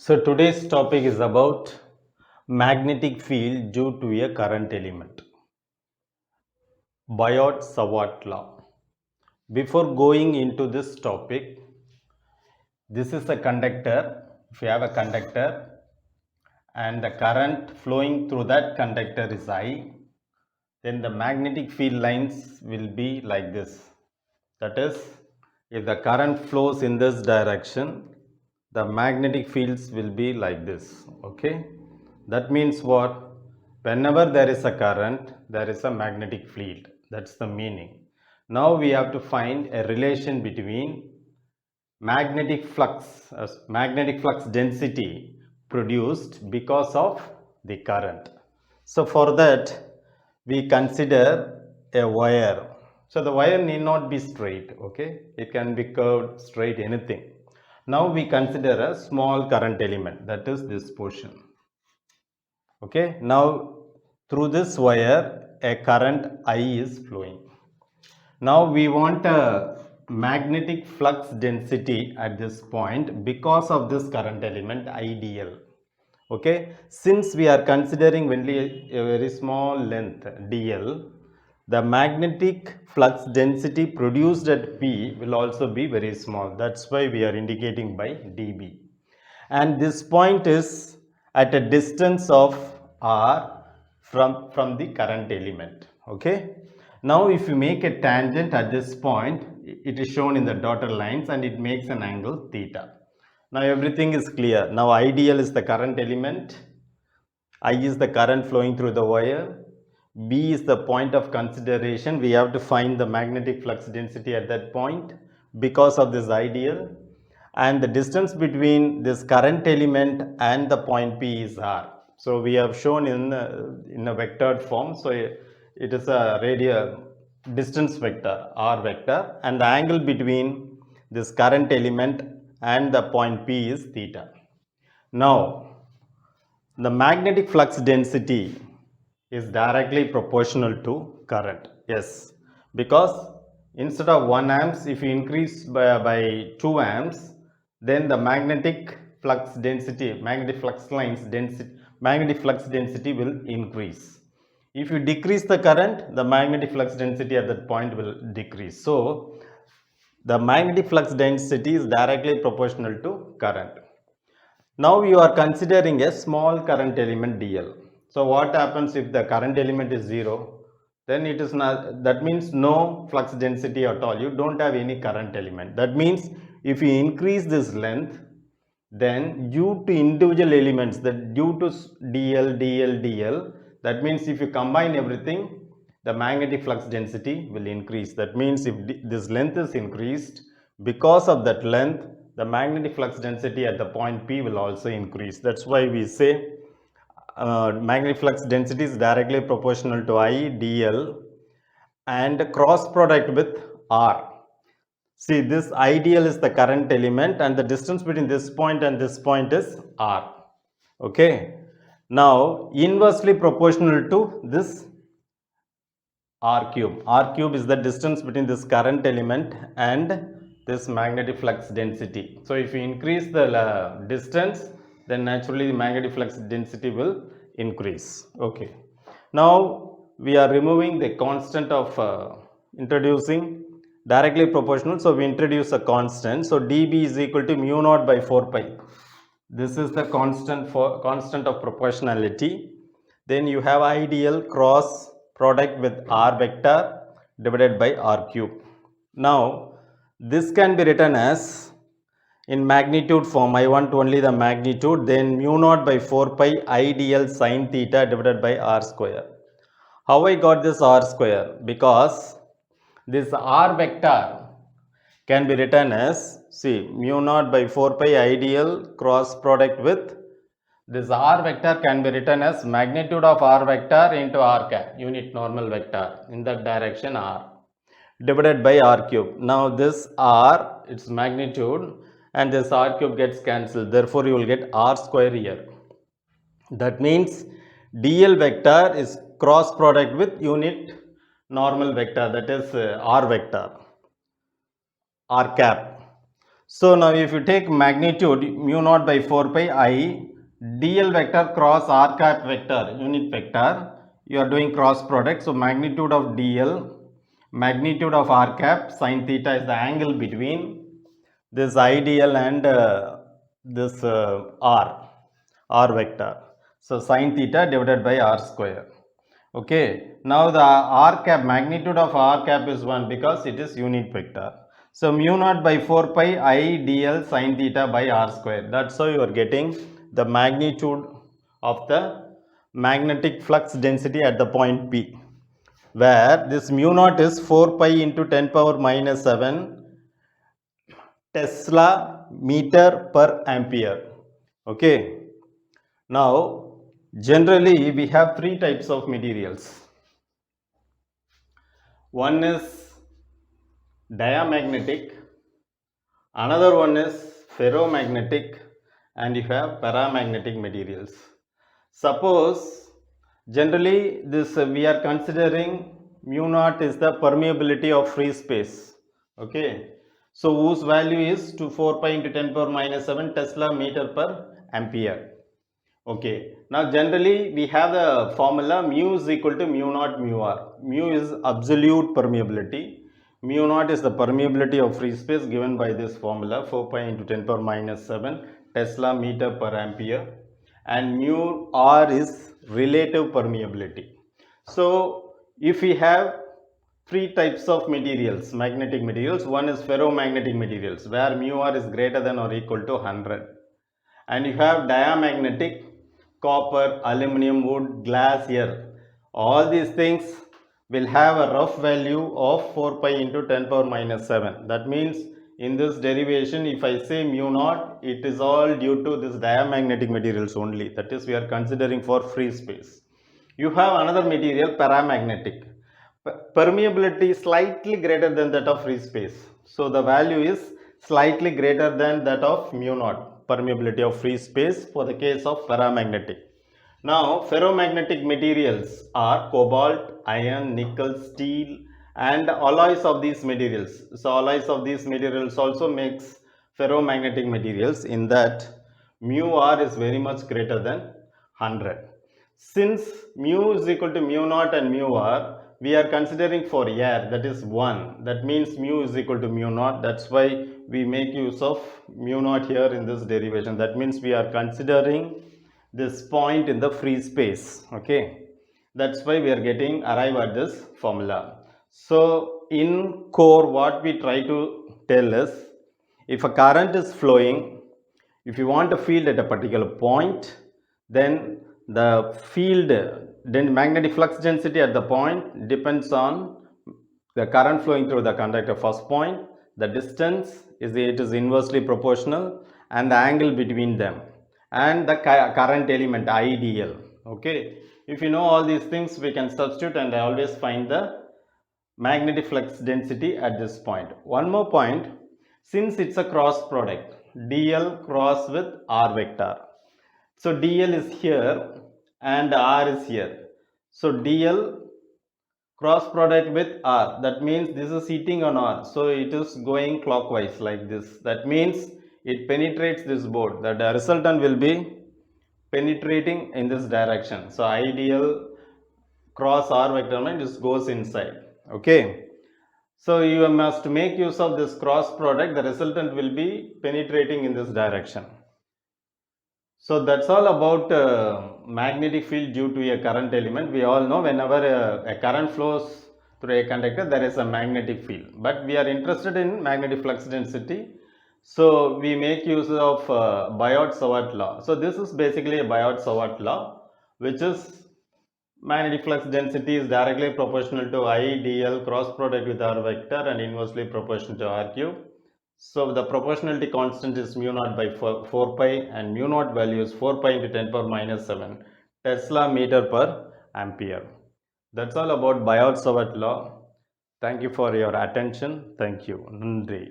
So today's topic is about magnetic field due to a current element. Biot-Savart law. Before going into this topic, this is a conductor. If you have a conductor and the current flowing through that conductor is I, then the magnetic field lines will be like this. That is, if the current flows in this direction, the magnetic fields will be like this. Okay, that means what? Whenever there is a current, there is a magnetic field. That's the meaning. Now we have to find a relation between magnetic flux density produced because of the current. So for that, we consider a wire. So the wire need not be straight, okay? It can be curved, straight, anything. Now we consider a small current element, that is this portion. Okay, now through this wire, a current I is flowing. Now we want a magnetic flux density at this point because of this current element IDL. Okay, since we are considering only a very small length dl, the magnetic flux density produced at P will also be very small. That's why we are indicating by dB. And this point is at a distance of r from the current element. Okay. Now if you make a tangent at this point, it is shown in the dotted lines and it makes an angle theta. Now everything is clear. Now IDL is the current element, I is the current flowing through the wire, B is the point of consideration. We have to find the magnetic flux density at that point because of this IDL, and the distance between this current element and the point P is r. So we have shown in a vectored form. So it is a radial distance vector r vector, and the angle between this current element and the point P is theta. Now the magnetic flux density is directly proportional to current. Yes, because instead of 1 amps, if you increase by 2 amps, then the magnetic flux density, magnetic flux density will increase. If you decrease the current, the magnetic flux density at that point will decrease. So the magnetic flux density is directly proportional to current. Now you are considering a small current element dl. So what happens if the current element is 0? Then it is not, that means no flux density at all. You don't have any current element. That means if you increase this length, then due to individual elements, that due to dl, that means if you combine everything, the magnetic flux density will increase. That means if this length is increased, because of that length, the magnetic flux density at the point P will also increase. That's why we say magnetic flux density is directly proportional to I dl and cross product with R. See, this IDL is the current element and the distance between this point and this point is R. Okay. Now, inversely proportional to this R cube. R cube is the distance between this current element and this magnetic flux density. So, if you increase the distance, then naturally the magnetic flux density will increase. Okay. Now, we are removing the constant of introducing directly proportional. So, we introduce a constant. So, dB is equal to mu naught by 4 pi. This is the constant of proportionality. Then you have IDL cross product with R vector divided by R cube. Now this can be written as in magnitude form. I want only the magnitude, then mu naught by 4 pi IDL sine theta divided by R square. How I got this R square? Because this R vector can be written as, see, mu naught by 4 pi IDL cross product with this R vector can be written as magnitude of R vector into R cap, unit normal vector, in that direction R, divided by R cube. Now this R, its magnitude, and this R cube gets cancelled. Therefore, you will get R square here. That means dl vector is cross product with unit normal vector, that is R vector, R cap. So now if you take magnitude mu naught by 4 pi I dl vector cross r cap vector unit vector, you are doing cross product. So magnitude of dl, magnitude of r cap sin theta is the angle between this idl and this r vector. So sin theta divided by r square. Okay, now the r cap, magnitude of r cap is 1 because it is unit vector. So mu naught by 4 pi I dl sin theta by r square. That's how you are getting the magnitude of the magnetic flux density at the point P, where this mu naught is 4 pi into 10 power minus 7 Tesla meter per ampere. Okay, now generally we have three types of materials. One is diamagnetic, another one is ferromagnetic, and you have paramagnetic materials. Suppose generally this we are considering mu naught is the permeability of free space. Okay, so whose value is to 4 pi into 10 power minus 7 Tesla meter per ampere. Okay, now generally we have the formula mu is equal to mu naught mu r. Mu is absolute permeability, mu naught is the permeability of free space given by this formula 4 pi into 10 power minus 7 Tesla meter per ampere, and mu r is relative permeability. So if we have three types of materials, magnetic materials, one is ferromagnetic materials where mu r is greater than or equal to 100, and you have diamagnetic, copper, aluminum, wood, glass, air. All these things will have a rough value of 4 pi into 10 power minus 7. That means in this derivation, if I say mu naught, it is all due to this diamagnetic materials only. That is, we are considering for free space. You have another material, paramagnetic. Permeability slightly greater than that of free space. So the value is slightly greater than that of mu naught, permeability of free space for the case of paramagnetic. Now ferromagnetic materials are cobalt, iron, nickel, steel, and alloys of these materials. So alloys of these materials also makes ferromagnetic materials, in that mu r is very much greater than 100. Since mu is equal to mu naught and mu r, we are considering for air, that is 1. That means mu is equal to mu naught. That's why we make use of mu naught here in this derivation. That means we are considering this point in the free space. Okay, that's why we are getting arrive at this formula. So in core, what we try to tell is, if a current is flowing, if you want a field at a particular point, then the field, then magnetic flux density at the point depends on the current flowing through the conductor first point, the distance is, it is inversely proportional, and the angle between them, and the current element IDL. Okay, if you know all these things, we can substitute and always find the magnetic flux density at this point. One more point, since it's a cross product, dl cross with r vector, so dl is here and r is here, so dl cross product with r, that means this is hitting on r, so it is going clockwise like this. That means it penetrates this board, that the resultant will be penetrating in this direction. So ideal cross r vector means this goes inside. Okay, so you must make use of this cross product, the resultant will be penetrating in this direction. So that's all about magnetic field due to a current element. We all know whenever a current flows through a conductor, there is a magnetic field, but we are interested in magnetic flux density, so we make use of Biot-Savart law. So this is basically a Biot-Savart law, which is magnetic flux density is directly proportional to I dl cross product with r vector and inversely proportional to r cube. So the proportionality constant is mu naught by 4 pi, and mu naught value is 4 pi into 10 power minus 7 Tesla meter per ampere. That's all about Biot-Savart law. Thank you for your attention. Thank you. Nandri.